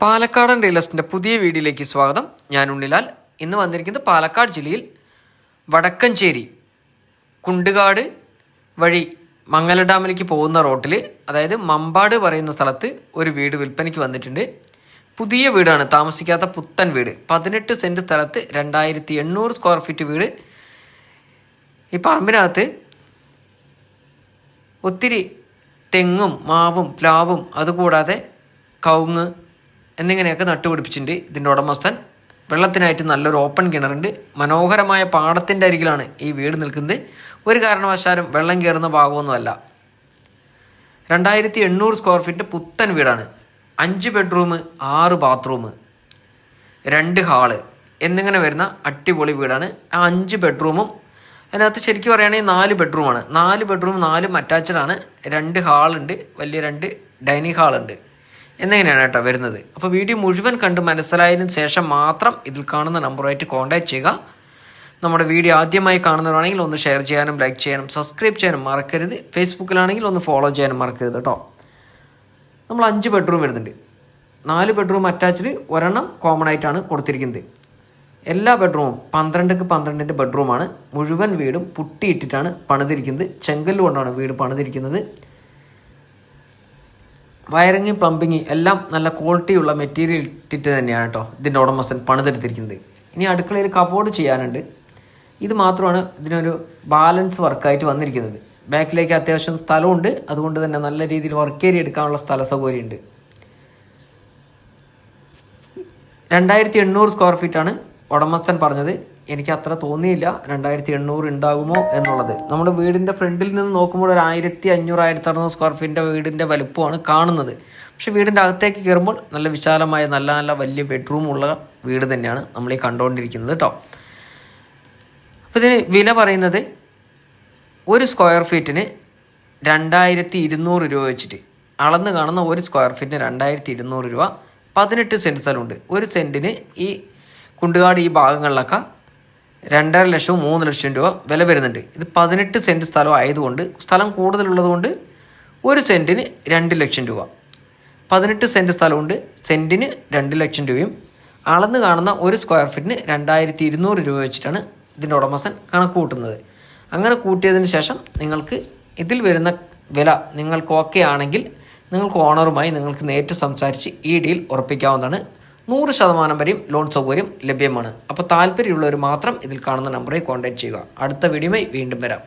പാലക്കാടൻ റിയൽ എസ്റ്റേറ്റിൻ്റെ പുതിയ വീഡിയോയിലേക്ക് സ്വാഗതം. ഞാൻ ഉണ്ണിലാൽ. ഇന്ന് വന്നിരിക്കുന്നത് പാലക്കാട് ജില്ലയിൽ വടക്കഞ്ചേരി കുണ്ടുകാട് വഴി മംഗല ഡാമിലേക്ക് പോകുന്ന റോട്ടിൽ, അതായത് മമ്പാട് പറയുന്ന സ്ഥലത്ത് ഒരു വീട് വിൽപ്പനയ്ക്ക് വന്നിട്ടുണ്ട്. പുതിയ വീടാണ്, താമസിക്കാത്ത പുത്തൻ വീട്. 18 സെൻറ്റ് സ്ഥലത്ത് 2800 സ്ക്വയർ ഫീറ്റ് വീട്. ഈ പറമ്പിനകത്ത് ഒത്തിരി തെങ്ങും മാവും പ്ലാവും അതുകൂടാതെ കവുങ്ങ് എന്നിങ്ങനെയൊക്കെ നട്ടുപിടിപ്പിച്ചിട്ടുണ്ട്. ഇതിൻ്റെ ഉടമസ്ഥൻ വെള്ളത്തിനായിട്ട് നല്ലൊരു ഓപ്പൺ കിണറുണ്ട്. മനോഹരമായ പാടത്തിൻ്റെ അരികിലാണ് ഈ വീട് നിൽക്കുന്നത്. ഒരു കാരണവശാലും വെള്ളം കയറുന്ന ഭാഗമൊന്നുമല്ല. 2800 സ്ക്വയർ ഫീറ്റ് പുത്തൻ വീടാണ്. 5 ബെഡ്റൂം, 6 ബാത്റൂം, 2 ഹാള് എന്നിങ്ങനെ വരുന്ന അടിപൊളി വീടാണ്. ആ 5 ബെഡ്റൂമും അതിനകത്ത് ശരിക്കും പറയുകയാണെങ്കിൽ 4 ബെഡ്റൂമാണ്. 4 ബെഡ്റൂം 4 അറ്റാച്ചഡാണ്. 2 ഹാളുണ്ട്, വലിയ 2 ഡൈനിങ് ഹാളുണ്ട് എന്നിങ്ങനെയാണ് കേട്ടോ വരുന്നത്. അപ്പോൾ വീഡിയോ മുഴുവൻ കണ്ട് മനസ്സിലായതിനു ശേഷം മാത്രം ഇതിൽ കാണുന്ന നമ്പറുമായിട്ട് കോൺടാക്ട് ചെയ്യുക. നമ്മുടെ വീഡിയോ ആദ്യമായി കാണുന്നവരാണെങ്കിൽ ഒന്ന് ഷെയർ ചെയ്യാനും ലൈക്ക് ചെയ്യാനും സബ്സ്ക്രൈബ് ചെയ്യാനും മറക്കരുത്. ഫേസ്ബുക്കിലാണെങ്കിൽ ഒന്ന് ഫോളോ ചെയ്യാനും മറക്കരുത് കേട്ടോ. നമ്മൾ 5 ബെഡ്റൂം വരുന്നുണ്ട്. 4 ബെഡ്റൂം അറ്റാച്ച്ഡ്, ഒരെണ്ണം കോമൺ ആയിട്ടാണ് കൊടുത്തിരിക്കുന്നത്. എല്ലാ ബെഡ്റൂമും 12ക്ക് 12 ബെഡ്റൂമാണ്. മുഴുവൻ വീടും പുട്ടിയിട്ടിട്ടാണ് പണിതിരിക്കുന്നത്. ചെങ്കല്ല് കൊണ്ടാണ് വീട് പണിതിരിക്കുന്നത്. വയറിങ് പ്ലംബിങ് എല്ലാം നല്ല ക്വാളിറ്റിയുള്ള മെറ്റീരിയൽ ഇട്ടിട്ട് തന്നെയാണ് കേട്ടോ ഇതിൻ്റെ ഉടമസ്ഥൻ പണിതെടുത്തിരിക്കുന്നത്. ഇനി അടുക്കളയിൽ കബോർഡ് ചെയ്യാനുണ്ട്. ഇത് മാത്രമാണ് ഇതിനൊരു ബാലൻസ് വർക്കായിട്ട് വന്നിരിക്കുന്നത്. ബാക്കിലേക്ക് അത്യാവശ്യം സ്ഥലമുണ്ട്, അതുകൊണ്ട് തന്നെ നല്ല രീതിയിൽ വർക്ക് ഏരിയ എടുക്കാനുള്ള സ്ഥല സൗകര്യമുണ്ട്. 2800 സ്ക്വയർ ഫീറ്റാണ് ഉടമസ്ഥൻ പറഞ്ഞത്. എനിക്ക് അത്ര തോന്നിയില്ല 2800 ഉണ്ടാകുമോ എന്നുള്ളത്. നമ്മുടെ വീടിൻ്റെ ഫ്രണ്ടിൽ നിന്ന് നോക്കുമ്പോൾ ഒരു 1500-1600 സ്ക്വയർ ഫീറ്റിൻ്റെ വീടിൻ്റെ വലുപ്പമാണ് കാണുന്നത്. പക്ഷെ വീടിൻ്റെ അകത്തേക്ക് കയറുമ്പോൾ നല്ല വിശാലമായ നല്ല വലിയ ബെഡ്റൂമുള്ള വീട് തന്നെയാണ് നമ്മൾ ഈ കണ്ടുകൊണ്ടിരിക്കുന്നത് കേട്ടോ. അപ്പോൾ ഇതിന് വില പറയുന്നത് 1 സ്ക്വയർ ഫീറ്റിന് 2200 രൂപ വെച്ചിട്ട്. അളന്ന് കാണുന്ന 1 സ്ക്വയർ ഫീറ്റിന് 2200 രൂപ. 18 സെൻറ്റ് സ്ഥലമുണ്ട്. 1 സെൻറ്റിന് ഈ കുണ്ടുകാട് ഈ ഭാഗങ്ങളിലൊക്കെ 2.5 ലക്ഷവും 3 ലക്ഷം രൂപ വില വരുന്നുണ്ട്. ഇത് 18 സെൻറ്റ് സ്ഥലം ആയതുകൊണ്ട്, സ്ഥലം കൂടുതലുള്ളത് കൊണ്ട് 1 സെൻറ്റിന് 2 ലക്ഷം രൂപ. 18 സെൻറ്റ് സ്ഥലമുണ്ട്, സെൻറ്റിന് 2 ലക്ഷം രൂപയും. അളന്ന് കാണുന്ന 1 സ്ക്വയർ ഫീറ്റിന് 2200 രൂപ വെച്ചിട്ടാണ് ഇതിൻ്റെ ഉടമസ്ഥൻ കണക്ക് കൂട്ടുന്നത്. അങ്ങനെ കൂട്ടിയതിന് ശേഷം നിങ്ങൾക്ക് ഇതിൽ വരുന്ന വില നിങ്ങൾക്ക് ഓക്കെ ആണെങ്കിൽ നിങ്ങൾക്ക് ഓണറുമായി നിങ്ങൾക്ക് നേരിട്ട് സംസാരിച്ച് ഈ ഡീൽ ഉറപ്പിക്കാവുന്നതാണ്. 100% വരെയും ലോൺ സൗകര്യം ലഭ്യമാണ്. അപ്പോൾ താല്പര്യമുള്ളവർ മാത്രം ഇതിൽ കാണുന്ന നമ്പറിൽ കോൺടാക്ട് ചെയ്യുക. അടുത്ത വീഡിയോയുമായി വീണ്ടും വരാം.